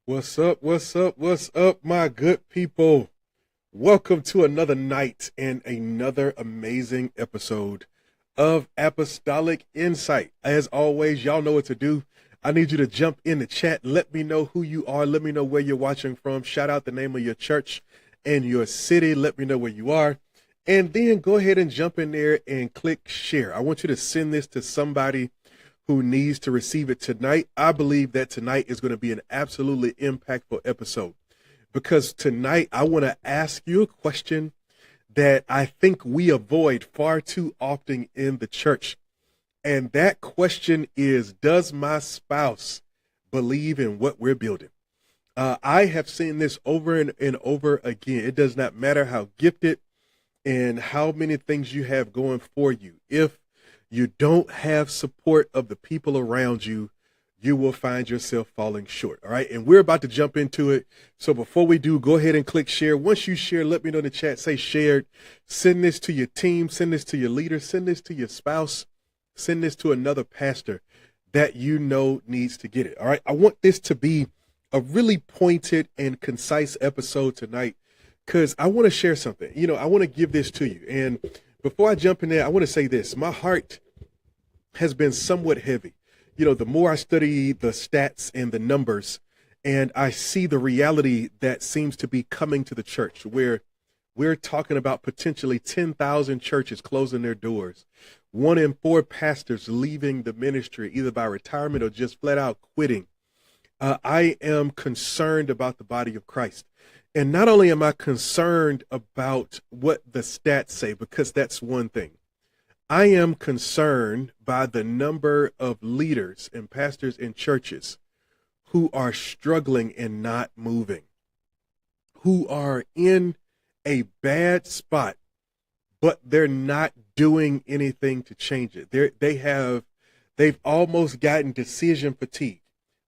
What's up? What's up? What's up, my good people? Welcome to another night and another amazing episode of Apostolic Insight. As always, y'all know what to do. I need you to jump in the chat. Let me know who you are. Let me know where you're watching from. Shout out the name of your church and your city. Let me know where you are. And then go ahead and jump in there and click share. I want you to send this to somebody who needs to receive it tonight. I believe that tonight is going to be an absolutely impactful episode because tonight I want to ask you a question that I think we avoid far too often in the church. And that question is, does my spouse believe in what we're building? I have seen this over and over again. It does not matter how gifted and how many things you have going for you. If you don't have support of the people around you, you will find yourself falling short. All right. And we're about to jump into it. So before we do, go ahead and click share. Once you share, let me know in the chat, say shared. Send this to your team. Send this to your leader. Send this to your spouse. Send this to another pastor that you know needs to get it. All right. I want this to be a really pointed and concise episode tonight because I want to share something. I want to give this to you. And before I jump in there, I want to say this. My heart has been somewhat heavy. The more I study the stats and the numbers, and I see the reality that seems to be coming to the church, where we're talking about potentially 10,000 churches closing their doors, 1 in 4 pastors leaving the ministry, either by retirement or just flat out quitting. I am concerned about the body of Christ. And not only am I concerned about what the stats say, because that's one thing, I am concerned by the number of leaders and pastors in churches who are struggling and not moving, who are in a bad spot, but they're not doing anything to change it. They've almost gotten decision fatigue.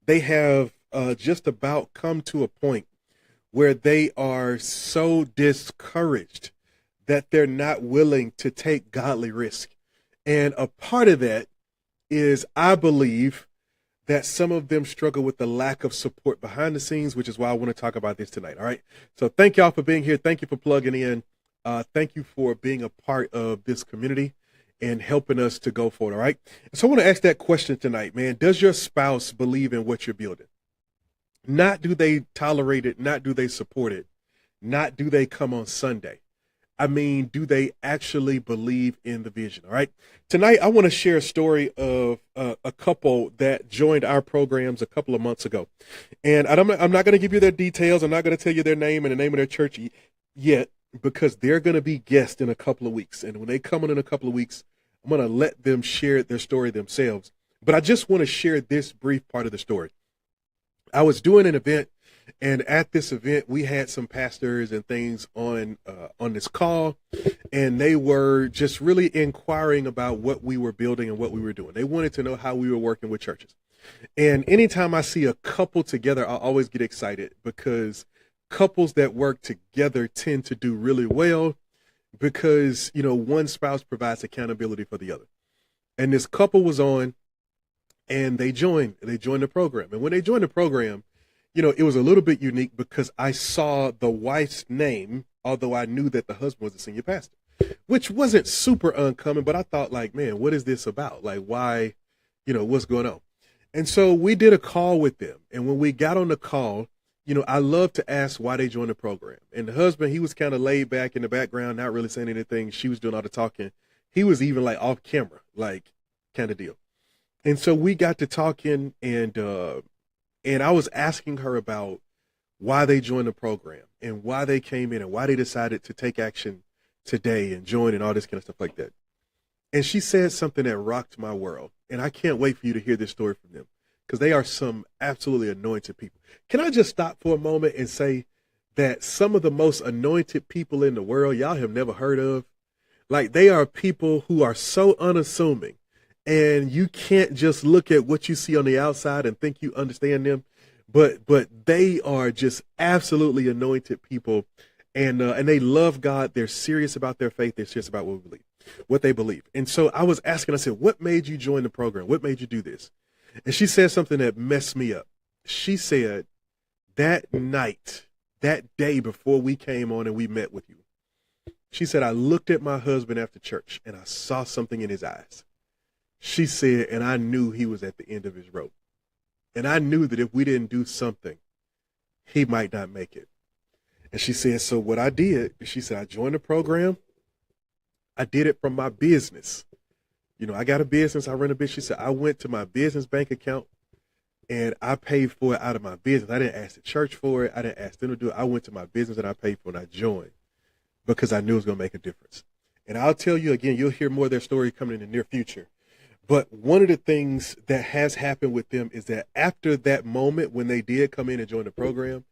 They have just about come to a point where they are so discouraged that they're not willing to take godly risk. And a part of that is, I believe, that some of them struggle with the lack of support behind the scenes, which is why I want to talk about this tonight. All right. So thank y'all for being here. Thank you for plugging in. Thank you for being a part of this community and helping us to go forward. All right. So I want to ask that question tonight, man. Does your spouse believe in what you're building? Not do they tolerate it, not do they support it, not do they come on Sunday. I mean, do they actually believe in the vision? All right. Tonight, I want to share a story of a couple that joined our programs a couple of months ago. And I'm not going to give you their details. I'm not going to tell you their name and the name of their church yet, because they're going to be guests in a couple of weeks. And when they come in a couple of weeks, I'm going to let them share their story themselves. But I just want to share this brief part of the story. I was doing an event, and at this event, we had some pastors and things on this call, and they were just really inquiring about what we were building and what we were doing. They wanted to know how we were working with churches. And anytime I see a couple together, I always get excited because couples that work together tend to do really well because, one spouse provides accountability for the other. And this couple was on, and they joined the program. And when they joined the program, it was a little bit unique because I saw the wife's name, although I knew that the husband was a senior pastor, which wasn't super uncommon, but I thought, like, man, what is this about? Like, why, what's going on? And so we did a call with them. And when we got on the call, I love to ask why they joined the program. And the husband, he was kind of laid back in the background, not really saying anything. She was doing all the talking. He was even like off camera, like kind of deal. And so we got to talking, and I was asking her about why they joined the program and why they came in and why they decided to take action today and join and all this kind of stuff like that. And she said something that rocked my world. And I can't wait for you to hear this story from them because they are some absolutely anointed people. Can I just stop for a moment and say that some of the most anointed people in the world, y'all have never heard of? Like, they are people who are so unassuming. And you can't just look at what you see on the outside and think you understand them, but they are just absolutely anointed people, and they love God. They're serious about their faith. They're serious about what they believe. And so I was asking, I said, what made you join the program? What made you do this? And she said something that messed me up. She said that night, that day before we came on and we met with you, she said, I looked at my husband after church and I saw something in his eyes. She said, and I knew he was at the end of his rope. And I knew that if we didn't do something, he might not make it. And she said, so what I did, she said, I joined the program. I did it from my business. You know, I got a business. I run a business. She said, I went to my business bank account and I paid for it out of my business. I didn't ask the church for it. I didn't ask them to do it. I went to my business and I paid for it and I joined because I knew it was going to make a difference. And I'll tell you again, you'll hear more of their story coming in the near future. But one of the things that has happened with them is that after that moment, when they did come in and join the program,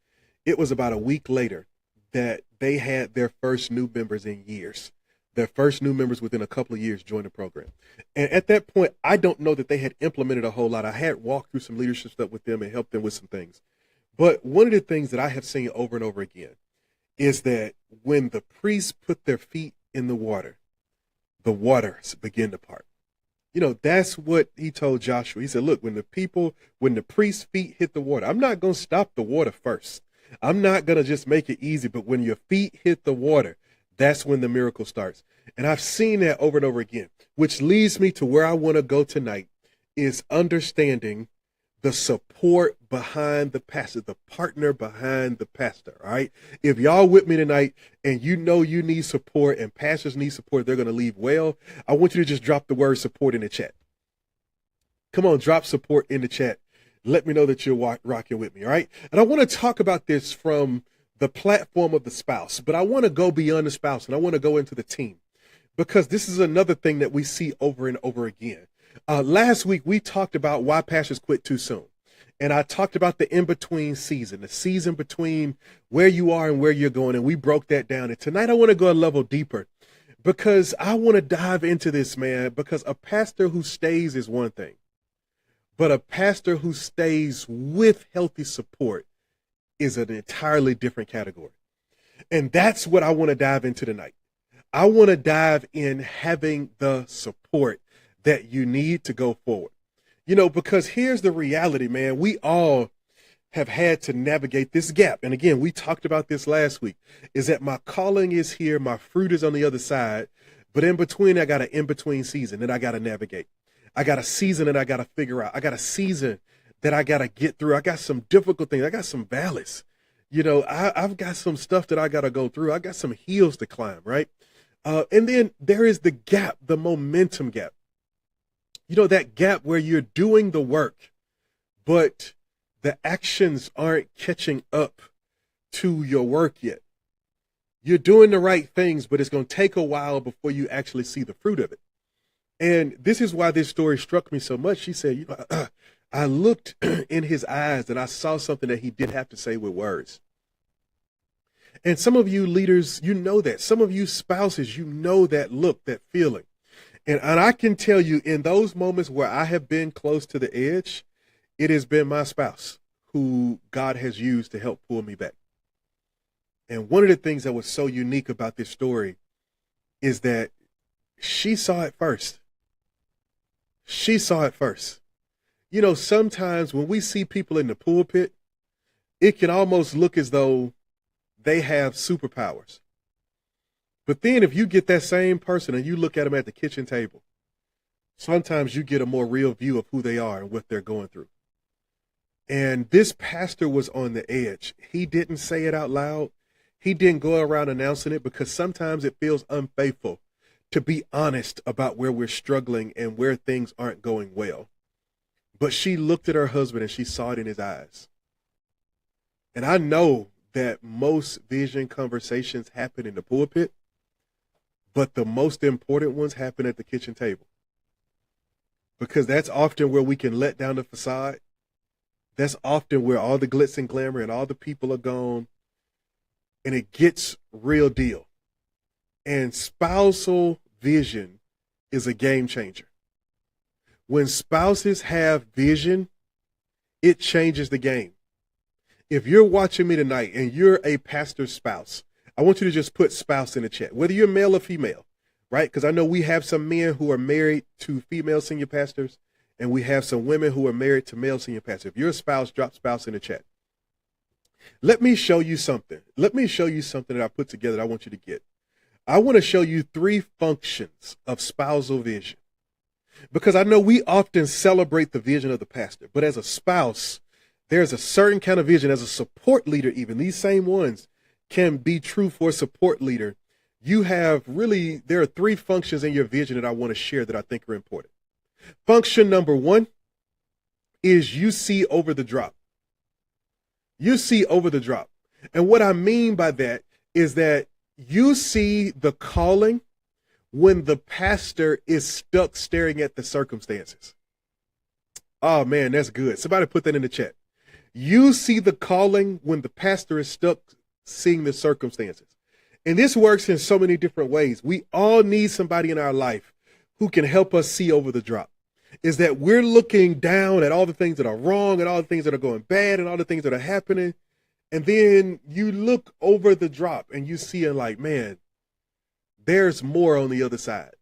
it was about a week later that they had their first new members in years. Their first new members within a couple of years joined the program. And at that point, I don't know that they had implemented a whole lot. I had walked through some leadership stuff with them and helped them with some things. But one of the things that I have seen over and over again is that when the priests put their feet in the waters begin to part. You know, that's what he told Joshua. He said, look, when the priest's feet hit the water, I'm not going to stop the water first. I'm not going to just make it easy, but when your feet hit the water, that's when the miracle starts. And I've seen that over and over again, which leads me to where I want to go tonight is understanding the support behind the pastor, the partner behind the pastor, all right? If y'all with me tonight and you know you need support and pastors need support, they're going to leave well, I want you to just drop the word support in the chat. Come on, drop support in the chat. Let me know that you're rocking with me, all right? And I want to talk about this from the platform of the spouse, but I want to go beyond the spouse and I want to go into the team because this is another thing that we see over and over again. Last week, we talked about why pastors quit too soon. And I talked about the in-between season, the season between where you are and where you're going. And we broke that down. And tonight I want to go a level deeper because I want to dive into this, man, because a pastor who stays is one thing, but a pastor who stays with healthy support is an entirely different category. And that's what I want to dive into tonight. I want to dive in having the support that you need to go forward. You know, because here's the reality, man. We all have had to navigate this gap. And again, we talked about this last week, is that my calling is here. My fruit is on the other side. But in between, I got an in-between season that I got to navigate. I got a season that I got to figure out. I got a season that I got to get through. I got some difficult things. I got some valleys. You know, I've got some stuff that I got to go through. I got some hills to climb, right? And then there is the gap, the momentum gap. You know, that gap where you're doing the work, but the actions aren't catching up to your work yet. You're doing the right things, but it's going to take a while before you actually see the fruit of it. And this is why this story struck me so much. She said, you know, I looked in his eyes and I saw something that he didn't have to say with words. And some of you leaders, you know that. Some of you spouses, you know that look, that feeling. And I can tell you in those moments where I have been close to the edge, it has been my spouse who God has used to help pull me back. And one of the things that was so unique about this story is that she saw it first. She saw it first. You know, sometimes when we see people in the pulpit, it can almost look as though they have superpowers. But then if you get that same person and you look at them at the kitchen table, sometimes you get a more real view of who they are and what they're going through. And this pastor was on the edge. He didn't say it out loud. He didn't go around announcing it because sometimes it feels unfaithful to be honest about where we're struggling and where things aren't going well. But she looked at her husband and she saw it in his eyes. And I know that most vision conversations happen in the pulpit, but the most important ones happen at the kitchen table. Because that's often where we can let down the facade. That's often where all the glitz and glamour and all the people are gone. And it gets real deal. And spousal vision is a game changer. When spouses have vision, it changes the game. If you're watching me tonight and you're a pastor's spouse, I want you to just put spouse in the chat, whether you're male or female, right? Because I know we have some men who are married to female senior pastors, and we have some women who are married to male senior pastors. If you're a spouse, drop spouse in the chat. Let me show you something. Let me show you something that I put together that I want you to get. I want to show you 3 functions of spousal vision, because I know we often celebrate the vision of the pastor, but as a spouse, there's a certain kind of vision. As a support leader, even these same ones can be true for a support leader. There are 3 functions in your vision that I want to share that I think are important. Function number 1 is you see over the drop. You see over the drop. And what I mean by that is that you see the calling when the pastor is stuck staring at the circumstances. Oh man, that's good. Somebody put that in the chat. You see the calling when the pastor is stuck seeing the circumstances. And this works in so many different ways. We all need somebody in our life who can help us see over the drop. Is that we're looking down at all the things that are wrong and all the things that are going bad and all the things that are happening. And then you look over the drop and you see it like, man, there's more on the other side.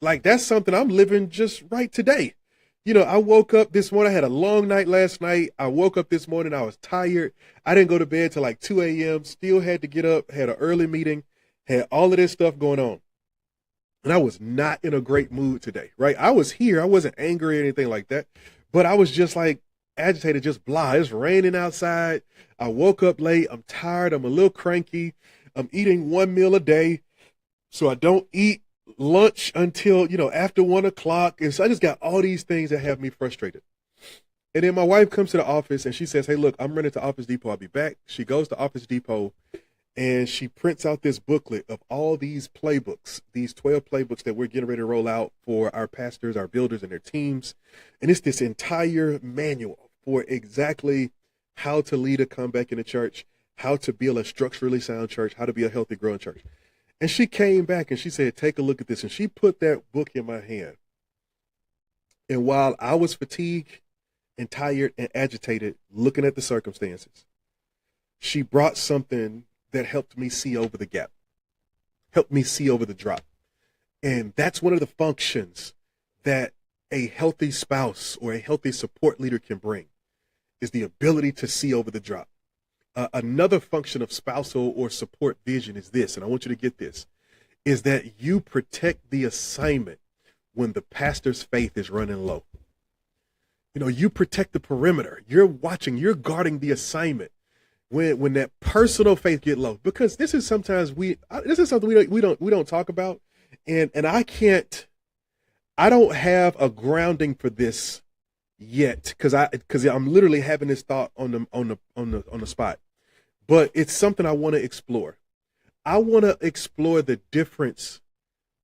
Like, that's something I'm living just right today. I woke up this morning. I had a long night last night. I woke up this morning. I was tired. I didn't go to bed till like 2 a.m. Still had to get up, had an early meeting, had all of this stuff going on. And I was not in a great mood today, right? I was here. I wasn't angry or anything like that, but I was just like agitated, just blah. It's raining outside. I woke up late. I'm tired. I'm a little cranky. I'm eating 1 meal a day. So I don't eat lunch until, after 1 o'clock. And so I just got all these things that have me frustrated. And then my wife comes to the office and she says, hey, look, I'm running to Office Depot. I'll be back. She goes to Office Depot and she prints out this booklet of all these playbooks, these 12 playbooks that we're getting ready to roll out for our pastors, our builders, and their teams. And it's this entire manual for exactly how to lead a comeback in the church, how to build a structurally sound church, how to be a healthy, growing church. And she came back and she said, take a look at this. And she put that book in my hand. And while I was fatigued and tired and agitated, looking at the circumstances, she brought something that helped me see over the gap, helped me see over the drop. And that's one of the functions that a healthy spouse or a healthy support leader can bring, is the ability to see over the drop. Another function of spousal or support vision is this, and I want you to get this, is that you protect the assignment when the pastor's faith is running low. You protect the perimeter. You're watching, you're guarding the assignment when that personal faith get low, because this is something we don't talk about, and I don't have a grounding for this yet, because I'm literally having this thought on the spot, but it's something I want to explore. I want to explore the difference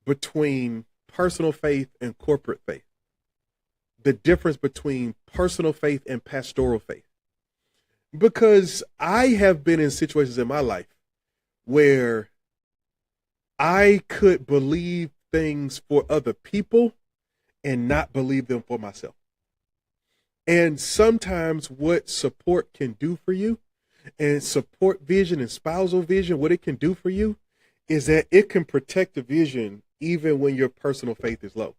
between personal faith and corporate faith, the difference between personal faith and pastoral faith. Because I have been in situations in my life where I could believe things for other people and not believe them for myself. And sometimes what support can do for you, and support vision and spousal vision, what it can do for you is that it can protect the vision even when your personal faith is low.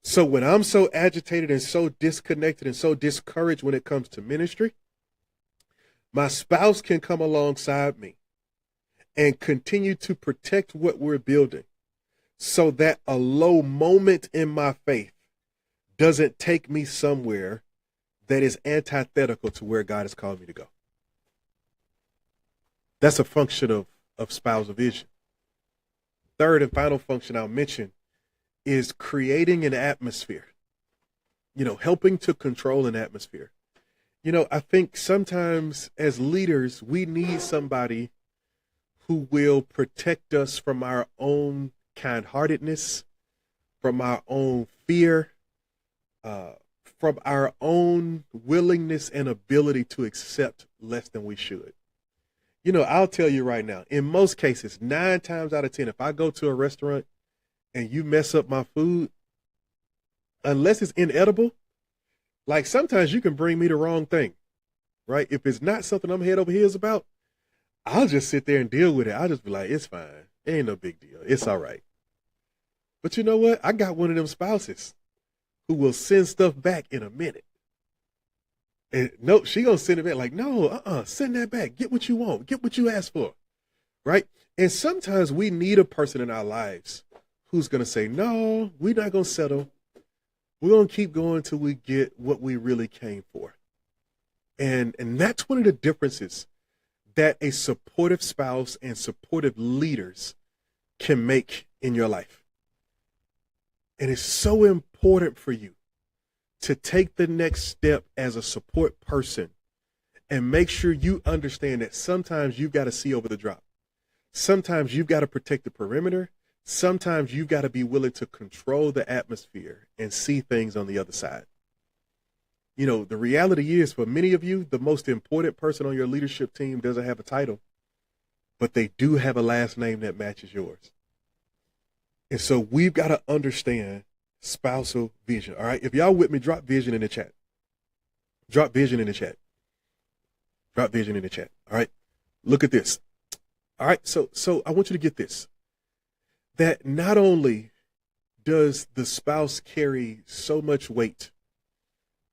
So when I'm so agitated and so disconnected and so discouraged when it comes to ministry, my spouse can come alongside me and continue to protect what we're building, so that a low moment in my faith doesn't take me somewhere that is antithetical to where God has called me to go. That's a function of spousal vision. Third and final function I'll mention is creating an atmosphere, helping to control an atmosphere. I think sometimes as leaders, we need somebody who will protect us from our own kind-heartedness, from our own fear, from our own willingness and ability to accept less than we should. I'll tell you right now, in most cases, 9 times out of 10, if I go to a restaurant and you mess up my food, unless it's inedible, like sometimes you can bring me the wrong thing, right? If it's not something I'm head over heels about, I'll just sit there and deal with it. I'll just be like, it's fine. It ain't no big deal. It's all right. But you know what? I got one of them spouses who will send stuff back in a minute. And no, she gonna send it back like, no, send that back. Get what you want. Get what you asked for. Right? And sometimes we need a person in our lives who's gonna say, no, we're not gonna settle. We're gonna keep going till we get what we really came for. And that's one of the differences that a supportive spouse and supportive leaders can make in your life. And it's so important for you to take the next step as a support person and make sure you understand that sometimes you've got to see over the drop. Sometimes you've got to protect the perimeter. Sometimes you've got to be willing to control the atmosphere and see things on the other side. You know, the reality is for many of you, the most important person on your leadership team doesn't have a title, but they do have a last name that matches yours. And so we've got to understand spousal vision. All right. If y'all with me, drop vision in the chat. Drop vision in the chat. Drop vision in the chat. All right. Look at this. All right. So I want you to get this, that not only does the spouse carry so much weight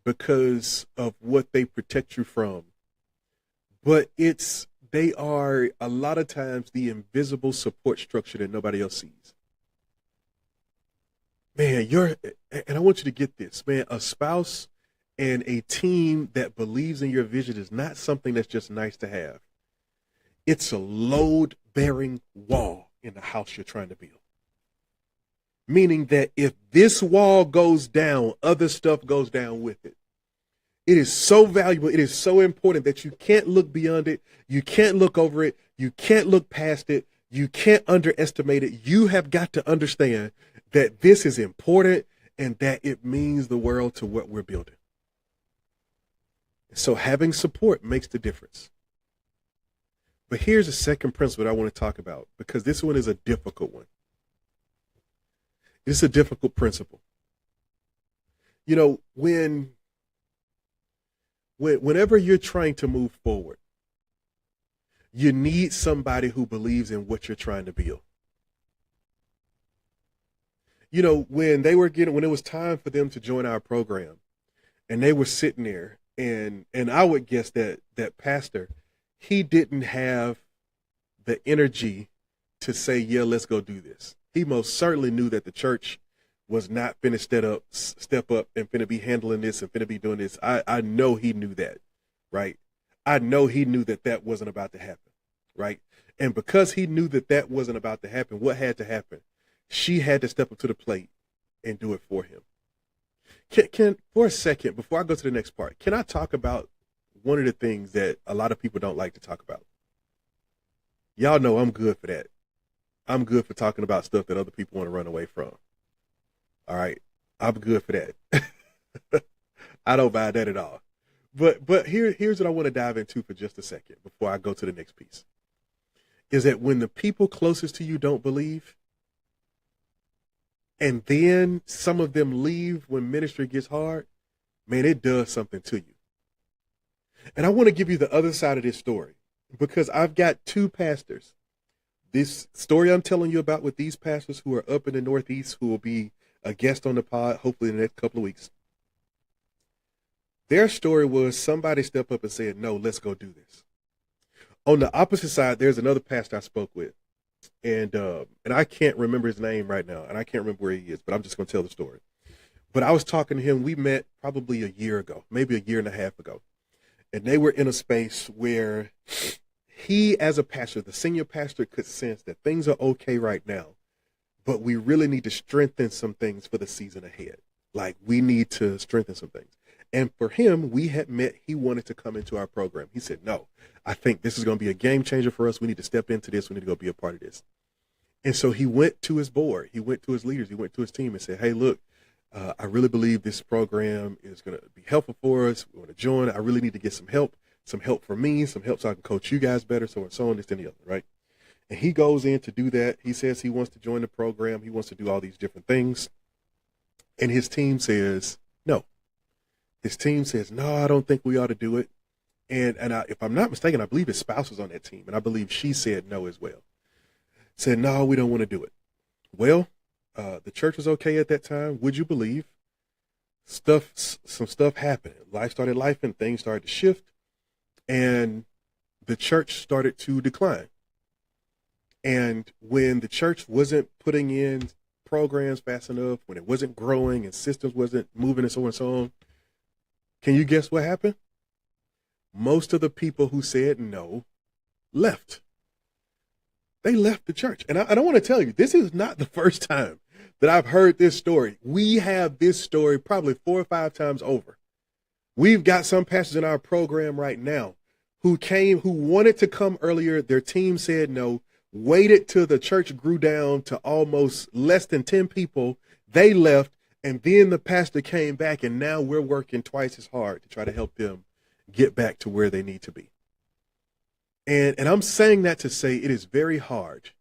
because of what they protect you from, but they are a lot of times the invisible support structure that nobody else sees. Man, and I want you to get this, man, a spouse and a team that believes in your vision is not something that's just nice to have. It's a load-bearing wall in the house you're trying to build. Meaning that if this wall goes down, other stuff goes down with it. It is so valuable. It is so important that you can't look beyond it. You can't look over it. You can't look past it. You can't underestimate it. You have got to understand that this is important and that it means the world to what we're building. So having support makes the difference. But here's a second principle I want to talk about, because this one is a difficult one. It's a difficult principle. You know, whenever you're trying to move forward, you need somebody who believes in what you're trying to build. You know, when it was time for them to join our program, and they were sitting there, and I would guess that pastor, he didn't have the energy to say, yeah, let's go do this. He most certainly knew that the church was not finna step up and finna be handling this and finna be doing this. I know he knew that, right? I know he knew that wasn't about to happen, right? And because he knew that wasn't about to happen, what had to happen? She had to step up to the plate and do it for him. Can for a second, before I go to the next part, can I talk about one of the things that a lot of people don't like to talk about? Y'all know I'm good for that. I'm good for talking about stuff that other people want to run away from. All right. I'm good for that. I don't mind that at all. But here's what I want to dive into for just a second before I go to the next piece. Is that when the people closest to you don't believe, and then some of them leave when ministry gets hard, man, it does something to you. And I want to give you the other side of this story, because I've got two pastors. This story I'm telling you about with these pastors who are up in the Northeast, who will be a guest on the pod, hopefully in the next couple of weeks. Their story was somebody stepped up and said, no, let's go do this. On the opposite side, there's another pastor I spoke with. And I can't remember his name right now, and I can't remember where he is, but I'm just going to tell the story. But I was talking to him. We met probably a year ago, maybe a year and a half ago. And they were in a space where he, as a pastor, the senior pastor, could sense that things are okay right now, but we really need to strengthen some things for the season ahead. Like, we need to strengthen some things. And for him, we had met, he wanted to come into our program. He said, no, I think this is going to be a game changer for us. We need to step into this. We need to go be a part of this. And so he went to his board. He went to his leaders. He went to his team and said, hey, look, I really believe this program is going to be helpful for us. We want to join. I really need to get some help for me, some help so I can coach you guys better, so on, this, and the other, right? And he goes in to do that. He says he wants to join the program. He wants to do all these different things. And his team says, no. His team says, no, I don't think we ought to do it. And if I'm not mistaken, I believe his spouse was on that team, and I believe she said no as well. Said, no, we don't want to do it. Well, the church was okay at that time. Would you believe some stuff happened. Life started life and things started to shift, and the church started to decline. And when the church wasn't putting in programs fast enough, when it wasn't growing and systems wasn't moving and so on and so on, can you guess what happened? Most of the people who said no left. They left the church. And I don't want to tell you, this is not the first time that I've heard this story. We have this story probably 4 or 5 times over. We've got some pastors in our program right now who wanted to come earlier. Their team said no, waited till the church grew down to almost less than 10 people. They left, and then the pastor came back, and now we're working twice as hard to try to help them get back to where they need to be. And I'm saying that to say it is very hard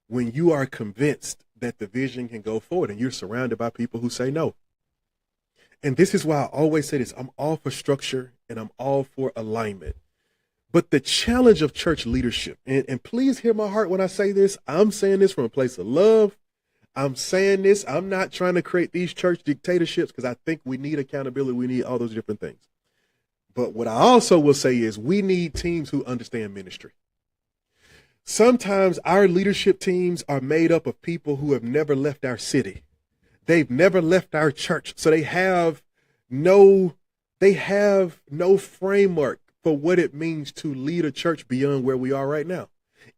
when you are convinced that the vision can go forward and you're surrounded by people who say no. And this is why I always say this. I'm all for structure and I'm all for alignment. But the challenge of church leadership, and please hear my heart when I say this, I'm saying this from a place of love. I'm saying this. I'm not trying to create these church dictatorships because I think we need accountability. We need all those different things. But what I also will say is we need teams who understand ministry. Sometimes our leadership teams are made up of people who have never left our city. They've never left our church. So they have no framework for what it means to lead a church beyond where we are right now.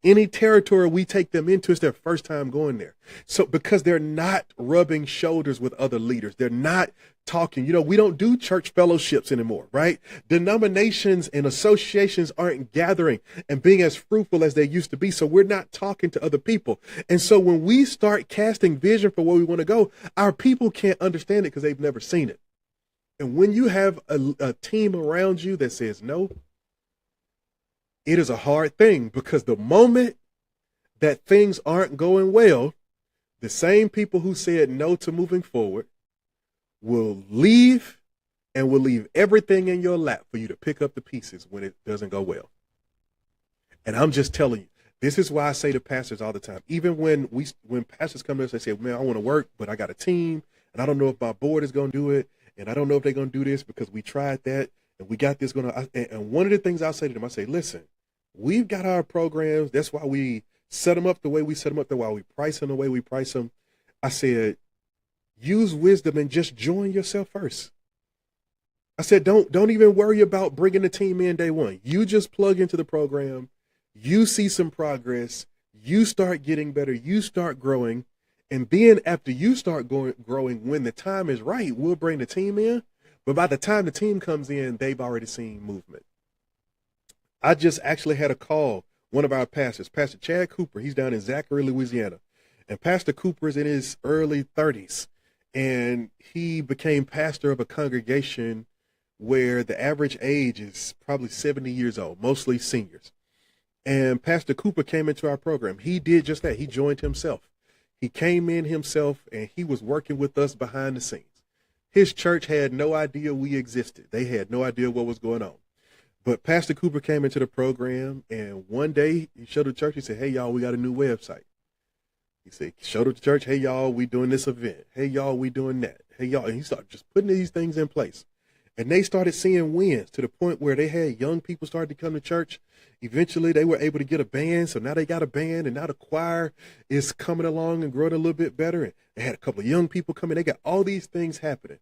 Any territory we take them into is their first time going there. So because they're not rubbing shoulders with other leaders, they're not talking. We don't do church fellowships anymore, right? Denominations and associations aren't gathering and being as fruitful as they used to be. So we're not talking to other people. And so when we start casting vision for where we want to go, our people can't understand it because they've never seen it. And when you have a team around you that says no, it is a hard thing, because the moment that things aren't going well, the same people who said no to moving forward will leave, and will leave everything in your lap for you to pick up the pieces when it doesn't go well. And I'm just telling you, this is why I say to pastors all the time, even when pastors come to us, they say, man, I want to work, but I got a team and I don't know if my board is going to do it. And I don't know if they're going to do this because we tried that and we got this going to. And one of the things I'll say to them, I say, listen, we've got our programs. That's why we set them up the way we set them up. That's why we price them the way we price them. I said, use wisdom and just join yourself first. I said, don't even worry about bringing the team in day one. You just plug into the program. You see some progress. You start getting better. You start growing. And then after you start growing, when the time is right, we'll bring the team in. But by the time the team comes in, they've already seen movement. I just actually had a call, one of our pastors, Pastor Chad Cooper. He's down in Zachary, Louisiana. And Pastor Cooper is in his early 30s. And he became pastor of a congregation where the average age is probably 70 years old, mostly seniors. And Pastor Cooper came into our program. He did just that. He joined himself. He came in himself, and he was working with us behind the scenes. His church had no idea we existed. They had no idea what was going on. But Pastor Cooper came into the program, and one day he showed the church. He said, hey, y'all, we got a new website. He said, showed the church, hey, y'all, we doing this event. Hey, y'all, we doing that. Hey, y'all. And he started just putting these things in place. And they started seeing wins to the point where they had young people started to come to church. Eventually, they were able to get a band. So now they got a band, and now the choir is coming along and growing a little bit better. And they had a couple of young people coming. They got all these things happening.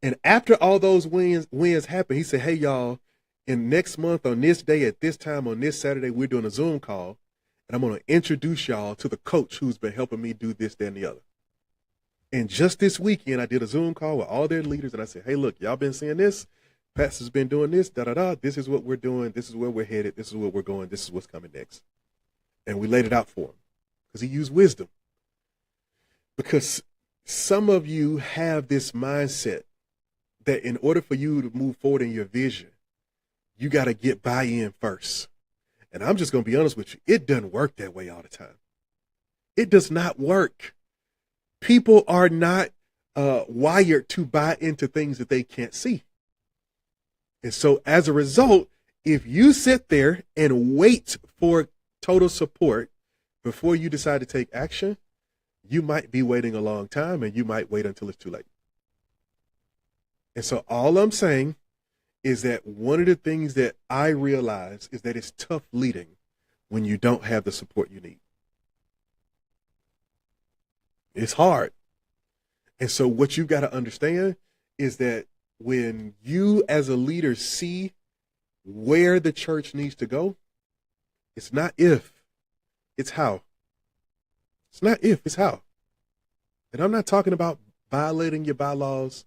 And after all those wins happened, he said, hey, y'all, in next month on this day at this time on this Saturday, we're doing a Zoom call. And I'm going to introduce y'all to the coach who's been helping me do this, that, and the other. And just this weekend, I did a Zoom call with all their leaders. And I said, hey, look, y'all been seeing this. Pastor's been doing this, da-da-da. This is what we're doing. This is where we're headed. This is where we're going. This is what's coming next. And we laid it out for him because he used wisdom. Because some of you have this mindset that in order for you to move forward in your vision, you got to get buy-in first. And I'm just going to be honest with you. It doesn't work that way all the time. It does not work. People are not wired to buy into things that they can't see. And so as a result, if you sit there and wait for total support before you decide to take action, you might be waiting a long time, and you might wait until it's too late. And so all I'm saying is that one of the things that I realize is that it's tough leading when you don't have the support you need. It's hard. And so what you got to understand is that when you as a leader see where the church needs to go, it's not if, it's how. It's not if, it's how. And I'm not talking about violating your bylaws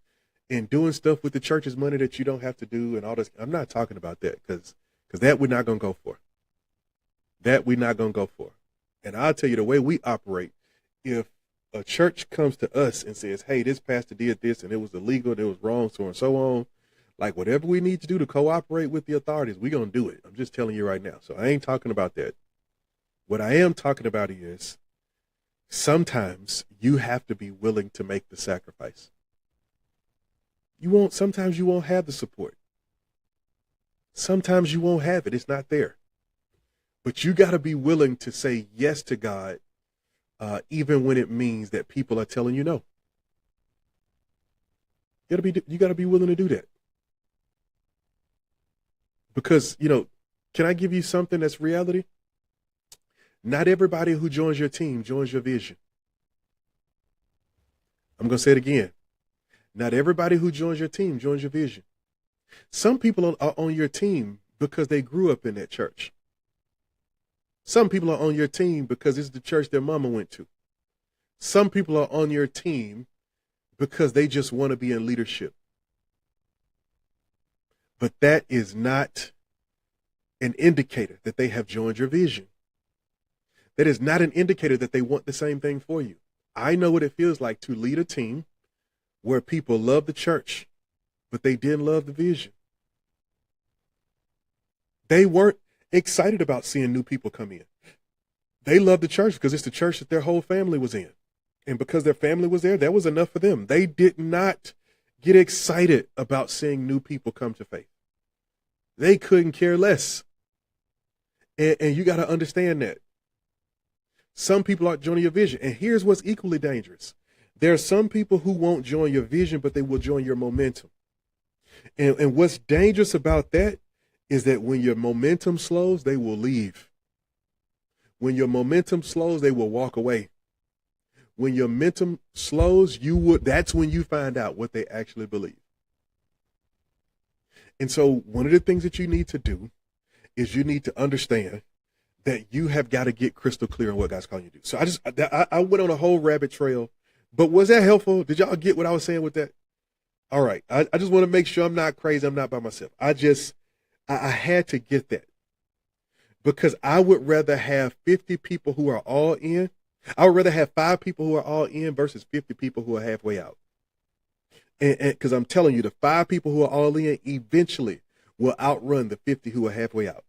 and doing stuff with the church's money that you don't have to do and all this. I'm not talking about that because that we're not going to go for. That we're not going to go for. And I'll tell you the way we operate, if a church comes to us and says, hey, this pastor did this and it was illegal, it was wrong, so and so on, like whatever we need to do to cooperate with the authorities, we're going to do it. I'm just telling you right now. So I ain't talking about that. What I am talking about is sometimes you have to be willing to make the sacrifice. Sometimes you won't have the support. Sometimes you won't have it. It's not there. But you got to be willing to say yes to God, even when it means that people are telling you no. You got to be willing to do that. Because, can I give you something that's reality? Not everybody who joins your team joins your vision. I'm going to say it again. Not everybody who joins your team joins your vision. Some people are on your team because they grew up in that church. Some people are on your team because it's the church their mama went to. Some people are on your team because they just want to be in leadership. But that is not an indicator that they have joined your vision. That is not an indicator that they want the same thing for you. I know what it feels like to lead a team where people love the church, but they didn't love the vision. They weren't excited about seeing new people come in. They loved the church because it's the church that their whole family was in. And because their family was there, that was enough for them. They did not get excited about seeing new people come to faith. They couldn't care less. And you got to understand that. Some people aren't joining your vision. And here's what's equally dangerous. There are some people who won't join your vision, but they will join your momentum. And what's dangerous about that is that when your momentum slows, they will leave. When your momentum slows, they will walk away. When your momentum slows, that's when you find out what they actually believe. And so one of the things that you need to do is you need to understand that you have got to get crystal clear on what God's calling you to do. So I went on a whole rabbit trail, but was that helpful? Did y'all get what I was saying with that? All right. I just want to make sure I'm not crazy. I'm not by myself. I had to get that because I would rather have 50 people who are all in. I would rather have 5 people who are all in versus 50 people who are halfway out. And because I'm telling you, the 5 people who are all in eventually will outrun the 50 who are halfway out.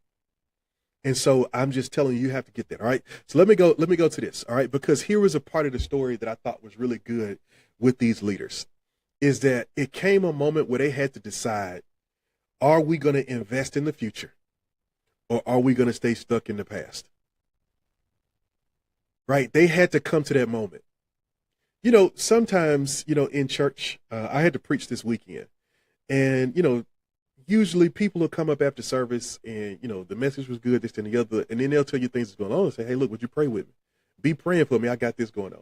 And so I'm just telling you, you have to get that. All right. So let me go to this. All right. Because here was a part of the story that I thought was really good with these leaders is that it came a moment where they had to decide, are we going to invest in the future or are we going to stay stuck in the past? Right. They had to come to that moment. Sometimes, in church, I had to preach this weekend and, usually people will come up after service and, the message was good, this and the other. And then they'll tell you things that's going on and say, hey, look, would you pray with me? Be praying for me. I got this going on.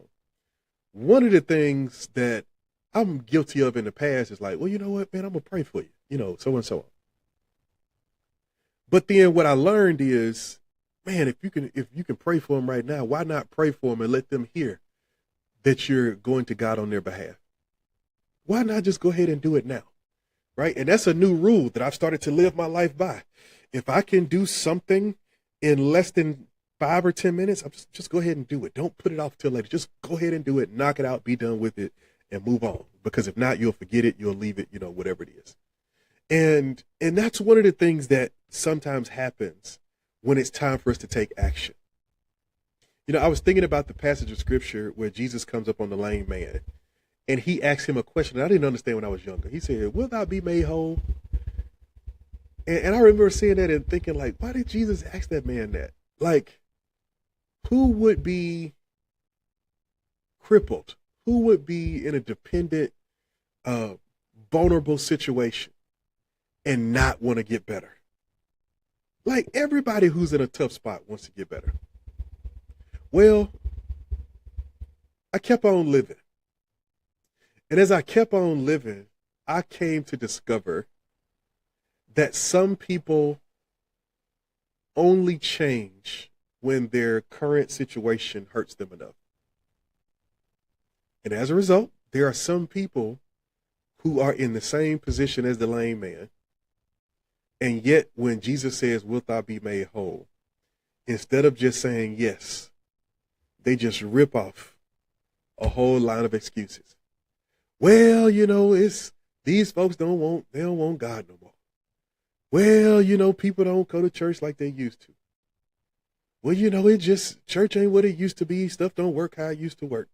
One of the things that I'm guilty of in the past is like, well, you know what, man, I'm going to pray for you, so and so on. But then what I learned is, man, if you can pray for them right now, why not pray for them and let them hear that you're going to God on their behalf? Why not just go ahead and do it now? Right. And that's a new rule that I've started to live my life by. If I can do something in less than 5 or 10 minutes, I'm just go ahead and do it. Don't put it off till later. Just go ahead and do it, knock it out, be done with it and move on. Because if not, you'll forget it. You'll leave it, whatever it is. And that's one of the things that sometimes happens when it's time for us to take action. I was thinking about the passage of scripture where Jesus comes up on the lame man and he asks him a question that I didn't understand when I was younger. He said, will thou be made whole? And I remember seeing that and thinking, like, why did Jesus ask that man that? Like, who would be crippled? Who would be in a dependent vulnerable situation and not want to get better. Like everybody who's in a tough spot wants to get better. Well, I kept on living. And as I kept on living, I came to discover that some people only change when their current situation hurts them enough. And as a result, there are some people who are in the same position as the lame man. And yet, when Jesus says, "Wilt thou be made whole?" instead of just saying yes, they just rip off a whole line of excuses. Well, it's these folks they don't want God no more. Well, people don't go to church like they used to. Well, it just, church ain't what it used to be. Stuff don't work how it used to work.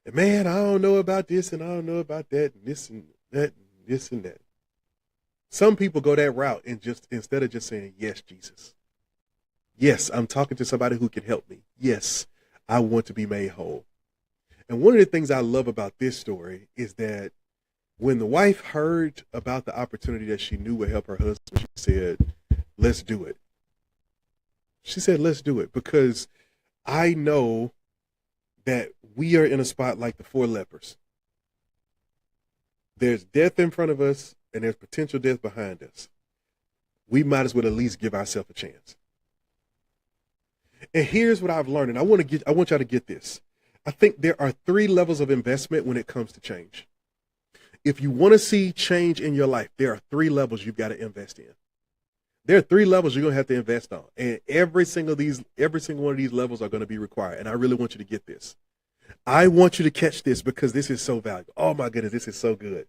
And man, I don't know about this and I don't know about that and this and that and this and that. Some people go that route and just, instead of just saying, yes, Jesus. Yes, I'm talking to somebody who can help me. Yes, I want to be made whole. And one of the things I love about this story is that when the wife heard about the opportunity that she knew would help her husband, she said, let's do it. She said, let's do it, because I know that we are in a spot like the four lepers. There's death in front of us and there's potential death behind us. We might as well at least give ourselves a chance. And here's what I've learned, and I want y'all to get this. I think there are 3 levels of investment when it comes to change. If you want to see change in your life, there are 3 levels you've got to invest in. There are 3 levels you're going to have to invest on. And every single one of these levels are going to be required. And I really want you to get this. I want you to catch this because this is so valuable. Oh my goodness, this is so good.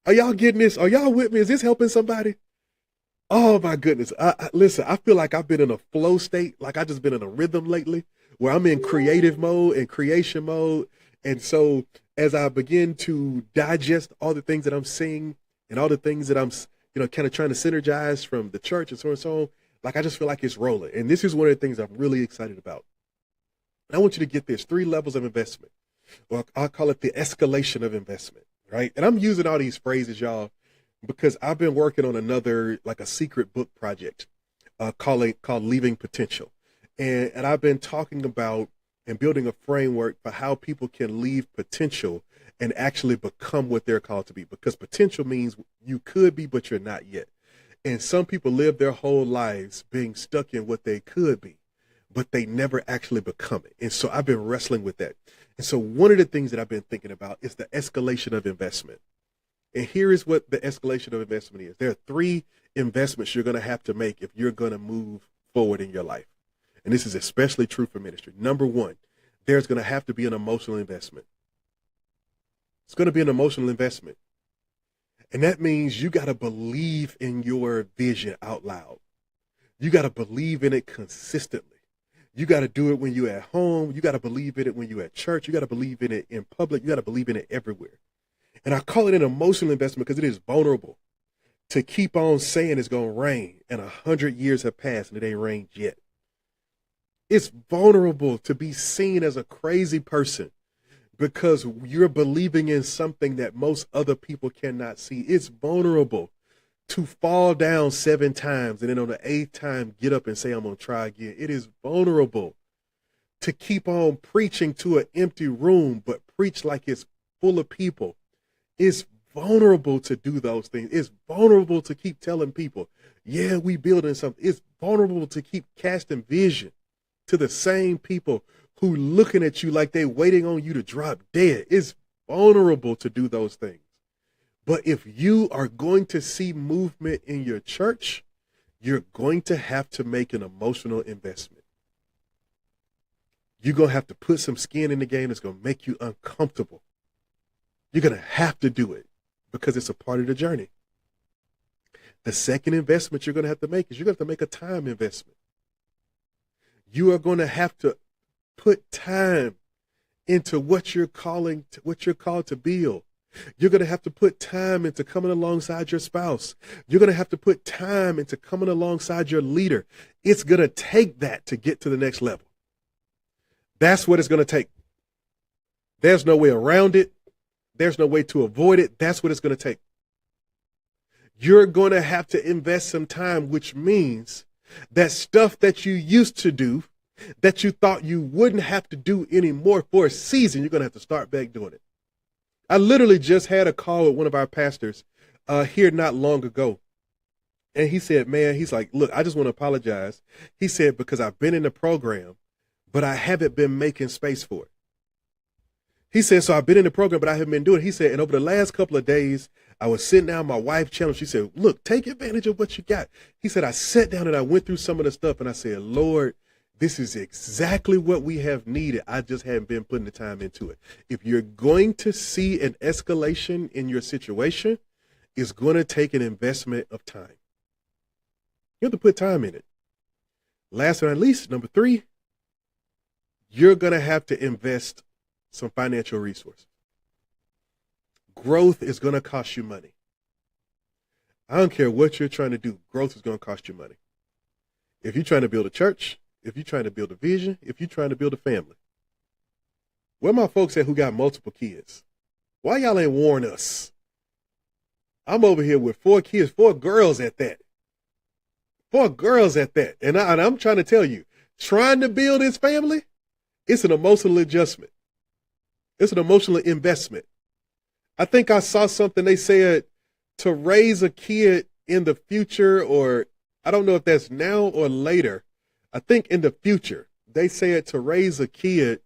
Are y'all getting this? Are y'all with me? Is this helping somebody? Oh my goodness. Listen, I feel like I've been in a flow state. Like I've just been in a rhythm lately where I'm in creative mode and creation mode. And so as I begin to digest all the things that I'm seeing and all the things that I'm, kind of trying to synergize from the church and so on and so on, like I just feel like it's rolling. And this is one of the things I'm really excited about. And I want you to get this, 3 levels of investment. Or I'll call it the escalation of investment, right? And I'm using all these phrases, y'all, because I've been working on another, like a secret book project called Leaving Potential. And I've been talking about and building a framework for how people can leave potential and actually become what they're called to be. Because potential means you could be, but you're not yet. And some people live their whole lives being stuck in what they could be, but they never actually become it. And so I've been wrestling with that. And so one of the things that I've been thinking about is the escalation of investment. And here is what the escalation of investment is. There are 3 investments you're going to have to make if you're going to move forward in your life. And this is especially true for ministry. Number 1, there's going to have to be an emotional investment. It's going to be an emotional investment. And that means you got to believe in your vision out loud. You got to believe in it consistently. You got to do it when you're at home. You got to believe in it when you're at church. You got to believe in it in public. You got to believe in it everywhere. And I call it an emotional investment because it is vulnerable to keep on saying it's going to rain and 100 years have passed and it ain't rained yet. It's vulnerable to be seen as a crazy person because you're believing in something that most other people cannot see. It's vulnerable to fall down 7 times and then on the 8th time, get up and say, I'm going to try again. It is vulnerable to keep on preaching to an empty room, but preach like it's full of people. It's vulnerable to do those things. It's vulnerable to keep telling people, yeah, we building something. It's vulnerable to keep casting vision to the same people who looking at you like they waiting on you to drop dead. It's vulnerable to do those things. But if you are going to see movement in your church, you're going to have to make an emotional investment. You're going to have to put some skin in the game that's going to make you uncomfortable. You're going to have to do it because it's a part of the journey. The second investment you're going to have to make is you're going to have to make a time investment. You are going to have to put time into what you're called to build. You're going to have to put time into coming alongside your spouse. You're going to have to put time into coming alongside your leader. It's going to take that to get to the next level. That's what it's going to take. There's no way around it. There's no way to avoid it. That's what it's going to take. You're going to have to invest some time, which means that stuff that you used to do that you thought you wouldn't have to do anymore for a season, you're going to have to start back doing it. I literally just had a call with one of our pastors here not long ago. And he said, man, he's like, look, I just want to apologize. He said, because I've been in the program, but I haven't been making space for it. He said, so I've been in the program, but I haven't been doing it. He said, and over the last couple of days, I was sitting down, my wife challenged. She said, look, take advantage of what you got. He said, I sat down and I went through some of the stuff and I said, Lord, this is exactly what we have needed. I just haven't been putting the time into it. If you're going to see an escalation in your situation, it's going to take an investment of time. You have to put time in it. Last but not least, number 3, you're going to have to invest some financial resources. Growth is going to cost you money. I don't care what you're trying to do. Growth is going to cost you money. If you're trying to build a church, if you're trying to build a vision, if you're trying to build a family. Where my folks at who got multiple kids? Why y'all ain't warn us? I'm over here with 4 kids, 4 girls at that. 4 girls at that. And I'm trying to tell you, trying to build this family, it's an emotional adjustment. It's an emotional investment. I think I saw something they said to raise a kid in the future, or I don't know if that's now or later. I think in the future, they said to raise a kid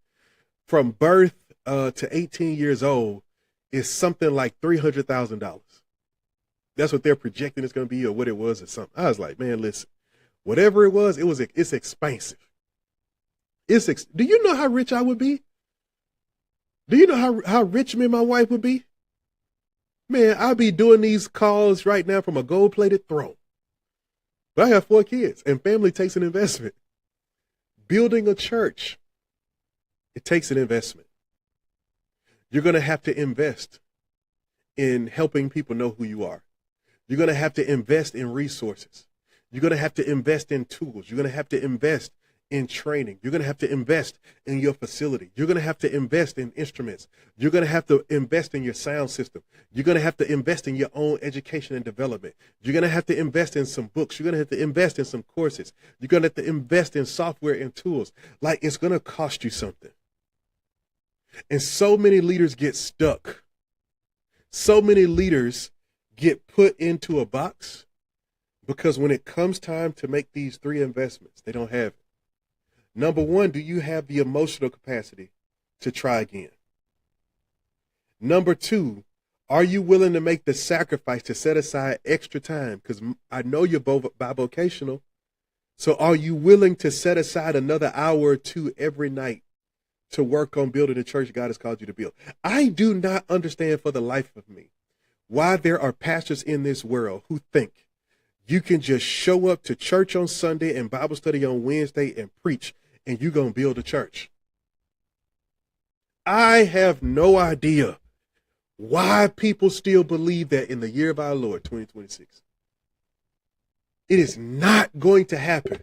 from birth to 18 years old is something like $300,000. That's what they're projecting it's going to be, or what it was, or something. I was like, man, listen, whatever it was, it's expensive. Do you know how rich I would be? Do you know how rich me and my wife would be? Man, I'd be doing these calls right now from a gold-plated throne. But I have 4 kids, and family takes an investment. Building a church, it takes an investment. You're going to have to invest in helping people know who you are. You're going to have to invest in resources. You're going to have to invest in tools. You're going to have to invest in training. You're going to have to invest in your facility. You're going to have to invest in instruments. You're going to have to invest in your sound system. You're going to have to invest in your own education and development. You're going to have to invest in some books. You're going to have to invest in some courses. You're going to have to invest in software and tools. Like, it's going to cost you something. And so many leaders get stuck. So many leaders get put into a box because when it comes time to make these 3 investments, they don't have it. Number 1, do you have the emotional capacity to try again? Number 2, are you willing to make the sacrifice to set aside extra time? Because I know you're both bivocational. So are you willing to set aside another hour or 2 every night to work on building the church God has called you to build? I do not understand for the life of me why there are pastors in this world who think you can just show up to church on Sunday and Bible study on Wednesday and preach, and you're going to build a church. I have no idea why people still believe that in the year of our Lord, 2026. It is not going to happen.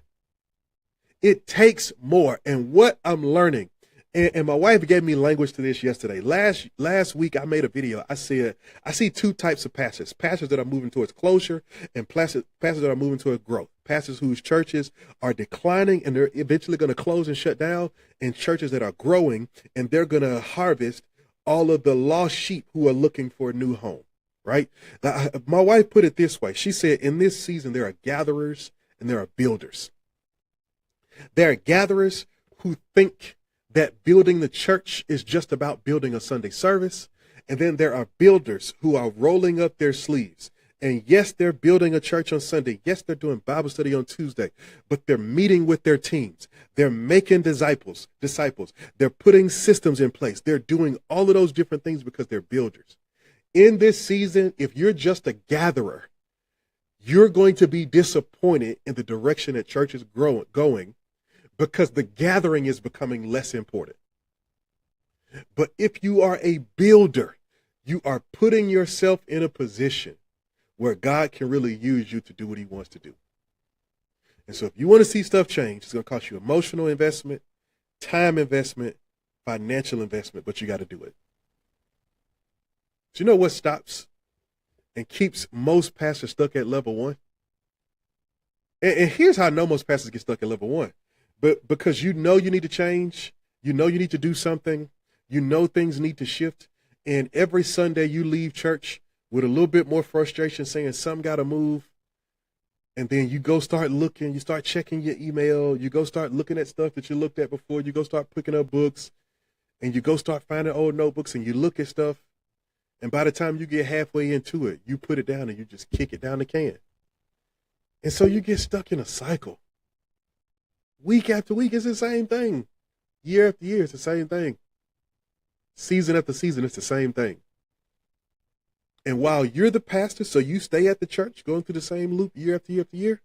It takes more. And what I'm learning, and my wife gave me language to this yesterday. Last week, I made a video. I said, I see 2 types of pastors. Pastors that are moving towards closure and pastors that are moving towards growth. Pastors whose churches are declining and they're eventually going to close and shut down, and churches that are growing and they're going to harvest all of the lost sheep who are looking for a new home, right? Now, my wife put it this way. She said, in this season, there are gatherers and there are builders. There are gatherers who think that building the church is just about building a Sunday service. And then there are builders who are rolling up their sleeves. And yes, they're building a church on Sunday. Yes, they're doing Bible study on Tuesday, but they're meeting with their teams. They're making disciples. They're putting systems in place. They're doing all of those different things because they're builders. In this season, if you're just a gatherer, you're going to be disappointed in the direction that church is going, because the gathering is becoming less important. But if you are a builder, you are putting yourself in a position where God can really use you to do what he wants to do. And so if you want to see stuff change, it's going to cost you emotional investment, time investment, financial investment, but you got to do it. So you know what stops and keeps most pastors stuck at level one. And here's how I know most pastors get stuck at level one. But because you need to change, you need to do something, things need to shift. And every Sunday you leave church with a little bit more frustration saying some got to move. And then you go start looking, you start checking your email, you go start looking at stuff that you looked at before, you go start picking up books, and you go start finding old notebooks and you look at stuff. And by the time you get halfway into it, you put it down and you just kick it down the can. And so you get stuck in a cycle. Week after week, it's the same thing. Year after year, it's the same thing. Season after season, it's the same thing. And while you're the pastor, so you stay at the church going through the same loop year after year after year,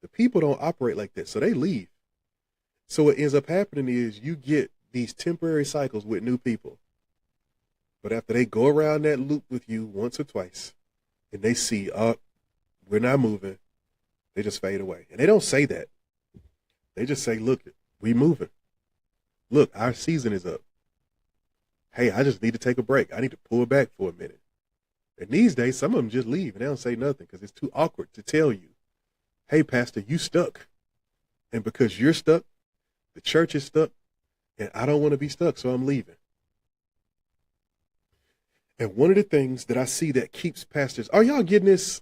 the people don't operate like that. So they leave. So what ends up happening is you get these temporary cycles with new people. But after they go around that loop with you once or twice and they see, we're not moving, they just fade away. And they don't say that. They just say, look, we moving. Look, our season is up. Hey, I just need to take a break. I need to pull back for a minute. And these days, some of them just leave and they don't say nothing because it's too awkward to tell you, hey, pastor, you stuck. And because you're stuck, the church is stuck, and I don't want to be stuck, so I'm leaving. And one of the things that I see that keeps pastors, are y'all getting this?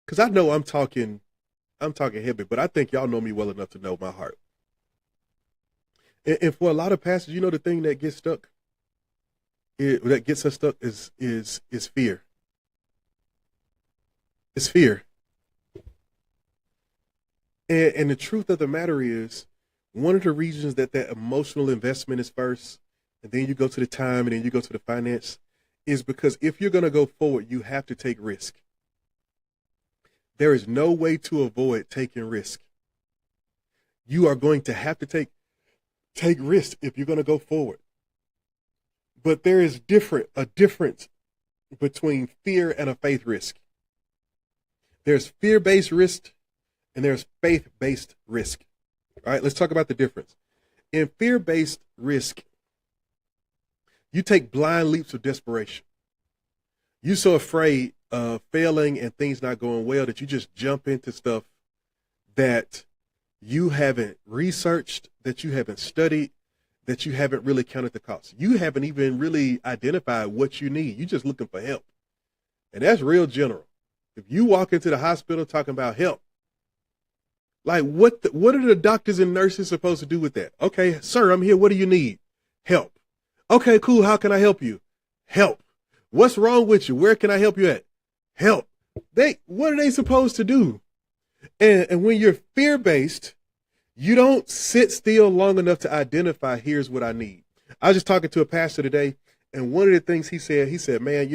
Because I know I'm talking heavy, but I think y'all know me well enough to know my heart. And for a lot of pastors, the thing that gets stuck, that gets us stuck is fear. It's fear. And the truth of the matter is, one of the reasons that emotional investment is first, and then you go to the time, and then you go to the finance, is because if you're going to go forward, you have to take risk. There is no way to avoid taking risk. You are going to have to take risk if you're going to go forward. But there is a difference between fear and a faith risk. There's fear-based risk and there's faith-based risk. All right, let's talk about the difference. In fear-based risk, you take blind leaps of desperation. You're so afraid of failing and things not going well that you just jump into stuff that you haven't researched, that you haven't studied, that you haven't really counted the costs. You haven't even really identified what you need. You're just looking for help. And that's real general. If you walk into the hospital talking about help, like what are the doctors and nurses supposed to do with that? Okay, sir, I'm here. What do you need? Help. Okay, cool. How can I help you? Help. What's wrong with you? Where can I help you at? Help. What are they supposed to do? And when you're fear-based, you don't sit still long enough to identify, here's what I need. I was just talking to a pastor today, and one of the things he said, man,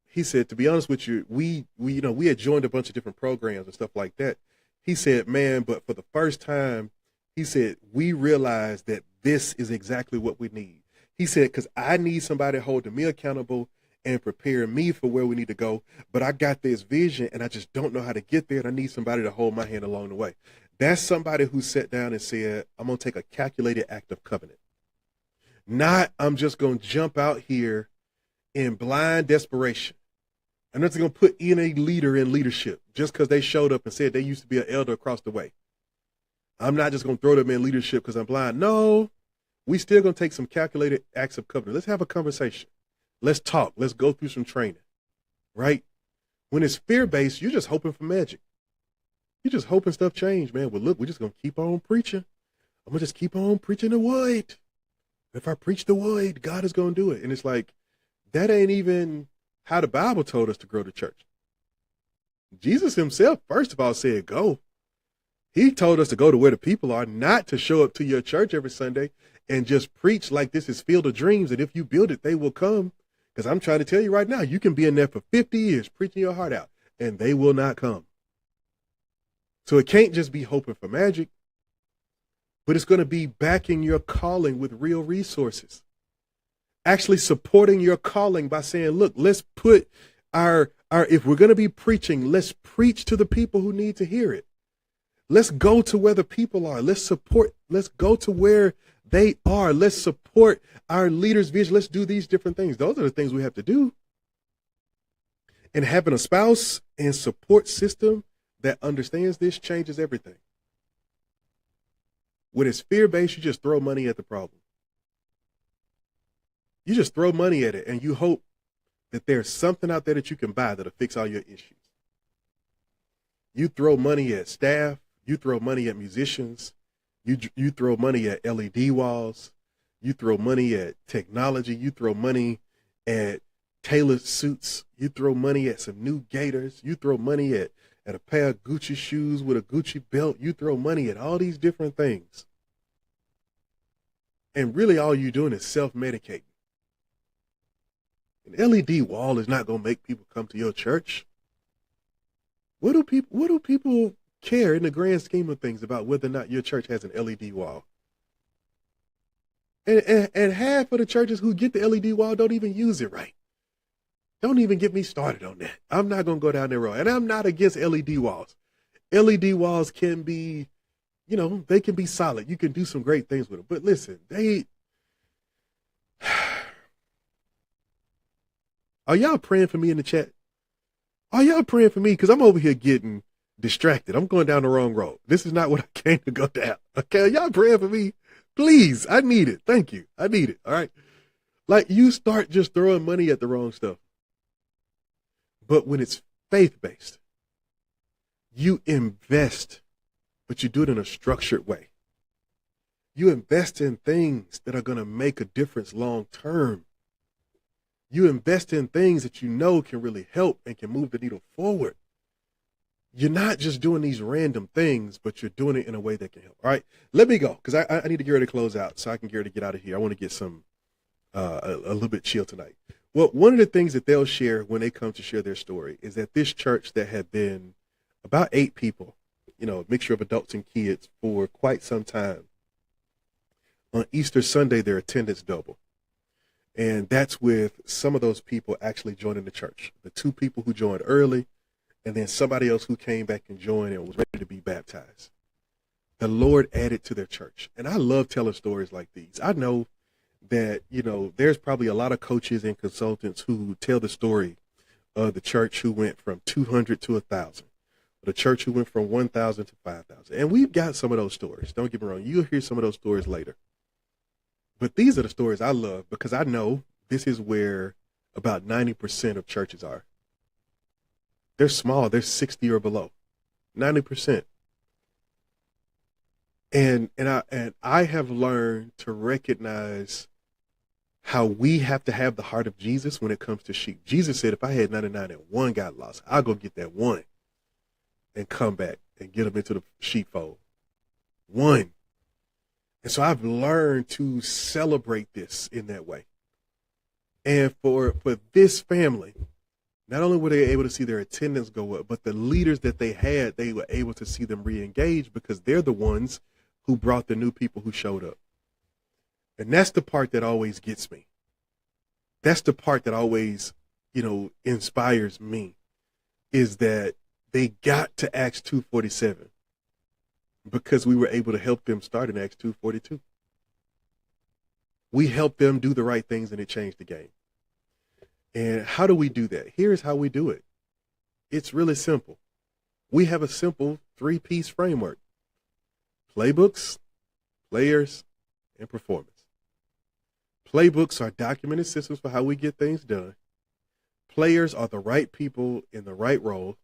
he said, to be honest with you, we had joined a bunch of different programs and stuff like that. He said, man, but for the first time, he said, we realized that this is exactly what we need. He said, because I need somebody holding me accountable and preparing me for where we need to go. But I got this vision and I just don't know how to get there. And I need somebody to hold my hand along the way. That's somebody who sat down and said, I'm going to take a calculated act of covenant. Not I'm just going to jump out here in blind desperation. I'm not just going to put in a leader in leadership just because they showed up and said they used to be an elder across the way. I'm not just going to throw them in leadership because I'm blind. No, we still going to take some calculated acts of covenant. Let's have a conversation. Let's talk. Let's go through some training, right? When it's fear-based, you're just hoping for magic. You're just hoping stuff change, man. Well, look, we're just going to keep on preaching. I'm going to just keep on preaching the word. If I preach the word, God is going to do it. And it's like, that ain't even how the Bible told us to grow the church. Jesus himself, first of all, said, go. He told us to go to where the people are, not to show up to your church every Sunday and just preach like this is Field of Dreams, and if you build it, they will come. Because I'm trying to tell you right now, you can be in there for 50 years preaching your heart out, and they will not come. So it can't just be hoping for magic, but it's going to be backing your calling with real resources. Actually supporting your calling by saying, look, let's put our if we're going to be preaching, let's preach to the people who need to hear it. Let's go to where the people are. Let's go to where they are. Let's support our leaders' vision. Let's do these different things. Those are the things we have to do. And having a spouse and support system that understands this changes everything. When it's fear-based, you just throw money at the problem. You just throw money at it and you hope that there's something out there that you can buy that'll fix all your issues. You throw money at staff, you throw money at musicians, you throw money at LED walls, you throw money at technology, you throw money at tailored suits, you throw money at some new gaiters, you throw money at a pair of Gucci shoes with a Gucci belt, you throw money at all these different things. And really all you're doing is self-medicating. An LED wall is not going to make people come to your church. What do people care in the grand scheme of things about whether or not your church has an LED wall? And half of the churches who get the LED wall don't even use it right. Don't even get me started on that. I'm not going to go down that road. And I'm not against LED walls. LED walls can be, they can be solid. You can do some great things with them. But listen, are y'all praying for me in the chat? Are y'all praying for me? Because I'm over here getting distracted. I'm going down the wrong road. This is not what I came to go down. Okay, are y'all praying for me? Please, I need it. Thank you. I need it. All right. Like, you start just throwing money at the wrong stuff. But when it's faith-based, you invest, but you do it in a structured way. You invest in things that are going to make a difference long term. You invest in things that you know can really help and can move the needle forward. You're not just doing these random things, but you're doing it in a way that can help. All right, let me go because I need to get ready to close out so I can get ready to get out of here. I want to get some a little bit chill tonight. Well, one of the things that they'll share when they come to share their story is that this church that had been about 8 people, a mixture of adults and kids for quite some time, on Easter Sunday, their attendance doubled. And that's with some of those people actually joining the church. The 2 people who joined early, and then somebody else who came back and joined and was ready to be baptized. The Lord added to their church. And I love telling stories like these. I know that, there's probably a lot of coaches and consultants who tell the story of the church who went from 200 to 1,000, or the church who went from 1,000 to 5,000. And we've got some of those stories. Don't get me wrong. You'll hear some of those stories later. But these are the stories I love because I know this is where about 90% of churches are. They're small. They're 60 or below. 90%. And I have learned to recognize how we have to have the heart of Jesus when it comes to sheep. Jesus said, if I had 99 and one got lost, I'll go get that one and come back and get them into the sheepfold. One. And so I've learned to celebrate this in that way. And for this family, not only were they able to see their attendance go up, but the leaders that they had, they were able to see them re-engage because they're the ones who brought the new people who showed up. And that's the part that always gets me. That's the part that always, inspires me, is that they got to Acts 2:47 because we were able to help them start in Acts 2:42. We helped them do the right things and it changed the game. And how do we do that? Here's how we do it. It's really simple. We have a simple 3-piece framework: playbooks, players, and performance. Playbooks are documented systems for how we get things done. Players are the right people in the right role.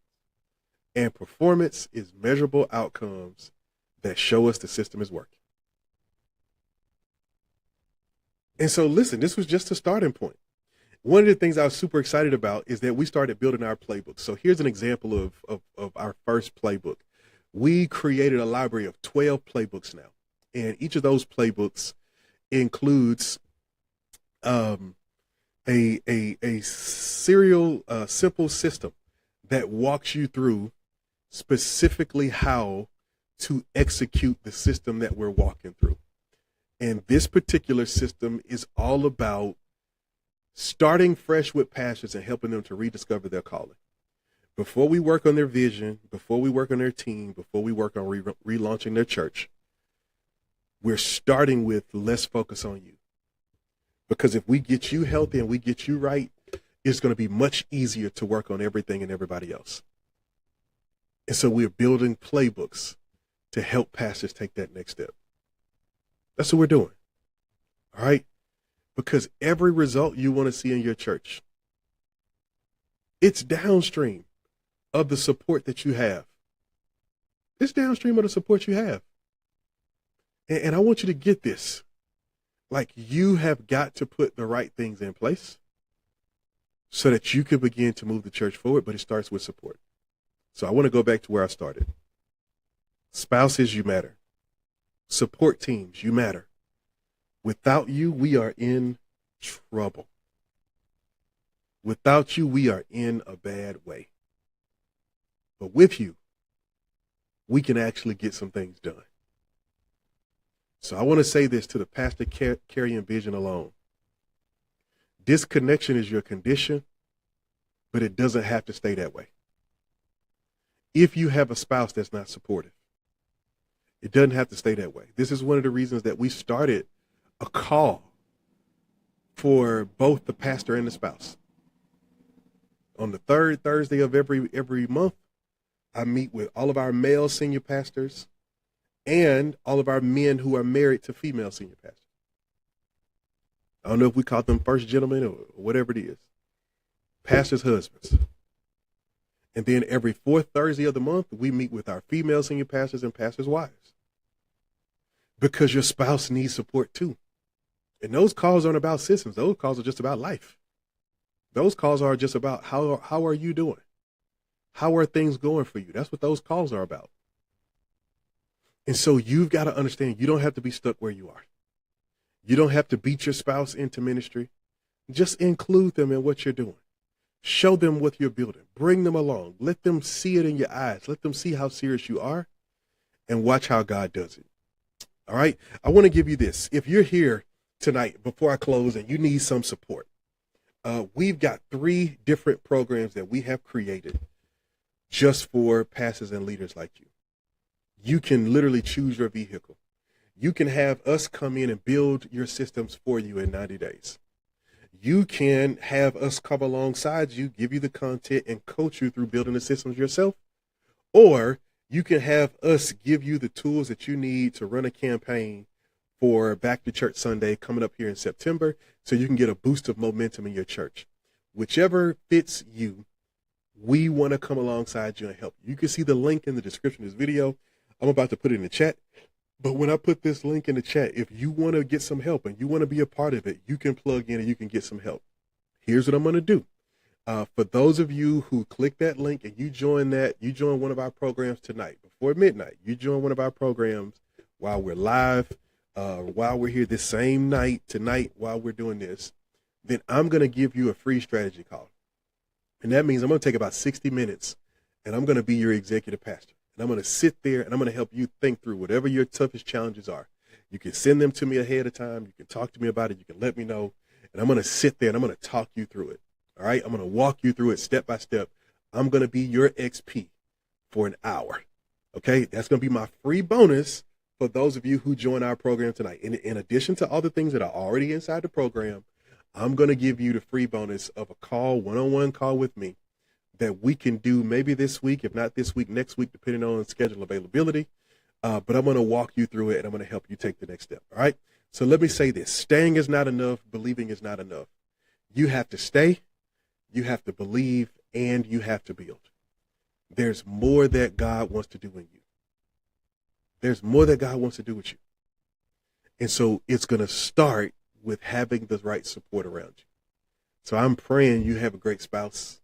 And performance is measurable outcomes that show us the system is working. And so, listen, this was just a starting point. One of the things I was super excited about is that we started building our playbook. So here's an example of our first playbook. We created a library of 12 playbooks now. And each of those playbooks includes a serial, simple system that walks you through specifically how to execute the system that we're walking through. And this particular system is all about starting fresh with pastors and helping them to rediscover their calling. Before we work on their vision, before we work on their team, before we work on relaunching their church, we're starting with let's focus on you. Because if we get you healthy and we get you right, it's going to be much easier to work on everything and everybody else. And so we're building playbooks to help pastors take that next step. That's what we're doing. All right? Because every result you want to see in your church, it's downstream of the support that you have. It's downstream of the support you have. And I want you to get this. Like, you have got to put the right things in place so that you can begin to move the church forward, but it starts with support. So I want to go back to where I started. Spouses, you matter. Support teams, you matter. Without you, we are in trouble. Without you, we are in a bad way. But with you, we can actually get some things done. So I want to say this to the pastor carrying vision alone. Disconnection is your condition, but it doesn't have to stay that way. If you have a spouse that's not supportive, it doesn't have to stay that way. This is one of the reasons that we started a call for both the pastor and the spouse. On the third Thursday of every month, I meet with all of our male senior pastors and all of our men who are married to female senior pastors. I don't know if we call them first gentlemen or whatever it is. Pastors' husbands. And then every fourth Thursday of the month, we meet with our female senior pastors and pastors' wives. Because your spouse needs support too. And those calls aren't about systems. Those calls are just about life. Those calls are just about how are you doing? How are things going for you? That's what those calls are about. And so you've got to understand, you don't have to be stuck where you are. You don't have to beat your spouse into ministry. Just include them in what you're doing. Show them what you're building. Bring them along. Let them see it in your eyes. Let them see how serious you are and watch how God does it. All right. I want to give you this. If you're here tonight before I close and you need some support, we've got 3 different programs that we have created just for pastors and leaders like you. You can literally choose your vehicle. You can have us come in and build your systems for you in 90 days. You can have us come alongside you, give you the content, and coach you through building the systems yourself. Or you can have us give you the tools that you need to run a campaign for Back to Church Sunday coming up here in September so you can get a boost of momentum in your church. Whichever fits you, we want to come alongside you and help you. You can see the link in the description of this video. I'm about to put it in the chat. But when I put this link in the chat, if you want to get some help and you want to be a part of it, you can plug in and you can get some help. Here's what I'm going to do. For those of you who click that link and you join one of our programs tonight before midnight. You join one of our programs while we're live, while we're here this same night tonight while we're doing this. Then I'm going to give you a free strategy call. And that means I'm going to take about 60 minutes and I'm going to be your executive pastor. And I'm going to sit there and I'm going to help you think through whatever your toughest challenges are. You can send them to me ahead of time. You can talk to me about it. You can let me know. And I'm going to sit there and I'm going to talk you through it. All right. I'm going to walk you through it step by step. I'm going to be your XP for an hour. Okay. That's going to be my free bonus for those of you who join our program tonight. In addition to all the things that are already inside the program, I'm going to give you the free bonus of a call, one-on-one call with me that we can do maybe this week, if not this week, next week, depending on schedule availability. But I'm going to walk you through it and I'm going to help you take the next step. All right. So let me say this. Staying is not enough. Believing is not enough. You have to stay, you have to believe, and you have to build. There's more that God wants to do in you. There's more that God wants to do with you. And so it's going to start with having the right support around you. So I'm praying you have a great spouse.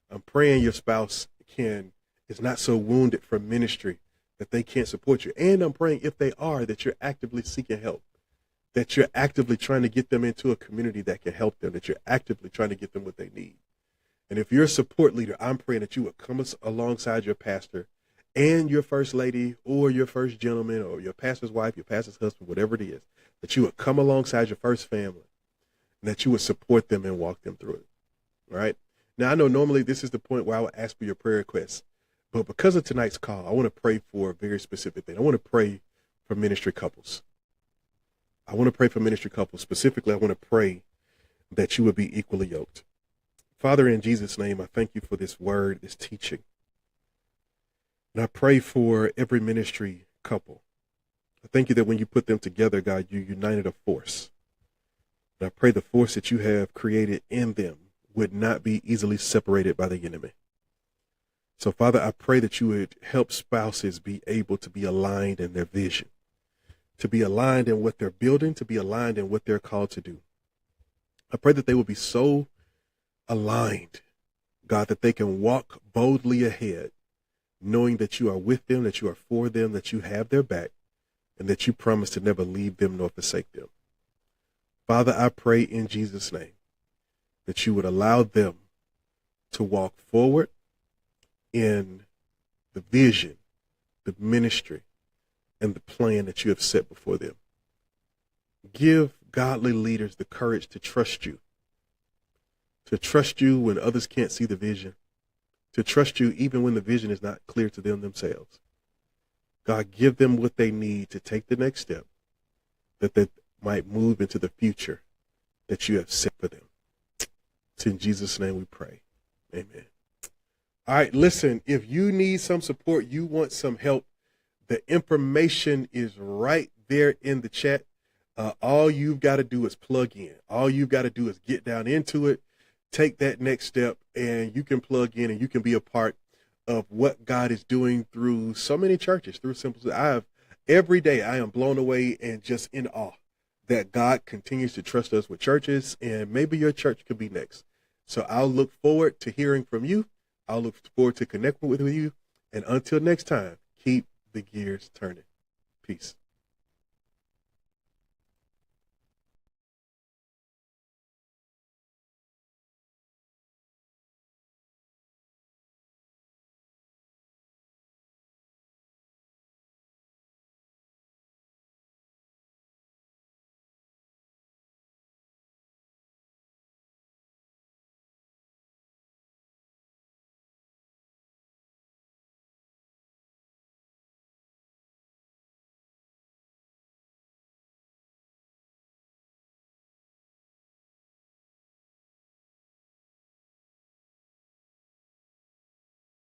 I'm praying your spouse is not so wounded from ministry that they can't support you. And I'm praying if they are, that you're actively seeking help, that you're actively trying to get them into a community that can help them, that you're actively trying to get them what they need. And if you're a support leader, I'm praying that you would come alongside your pastor and your first lady or your first gentleman or your pastor's wife, your pastor's husband, whatever it is, that you would come alongside your first family and that you would support them and walk them through it. All right. Now, I know normally this is the point where I would ask for your prayer requests, but because of tonight's call, I want to pray for a very specific thing. I want to pray for ministry couples. Specifically, I want to pray that you would be equally yoked. Father, in Jesus' name, I thank you for this word, this teaching. And I pray for every ministry couple. I thank you that when you put them together, God, you united a force. And I pray the force that you have created in them would not be easily separated by the enemy. So, Father, I pray that you would help spouses be able to be aligned in their vision, to be aligned in what they're building, to be aligned in what they're called to do. I pray that they will be so aligned, God, that they can walk boldly ahead, knowing that you are with them, that you are for them, that you have their back, and that you promise to never leave them nor forsake them. Father, I pray in Jesus' name that you would allow them to walk forward in the vision, the ministry, and the plan that you have set before them. Give godly leaders the courage to trust you when others can't see the vision, to trust you even when the vision is not clear to them themselves. God, give them what they need to take the next step, that they might move into the future that you have set for them. It's in Jesus' name we pray. Amen. All right, listen, if you need some support, you want some help, the information is right there in the chat. All you've got to do is plug in. All you've got to do is get down into it, take that next step, and you can plug in and you can be a part of what God is doing through so many churches, through Simple. Every day I am blown away and just in awe that God continues to trust us with churches, and maybe your church could be next. So I'll look forward to hearing from you. I'll look forward to connecting with you. And until next time, keep the gears turning. Peace.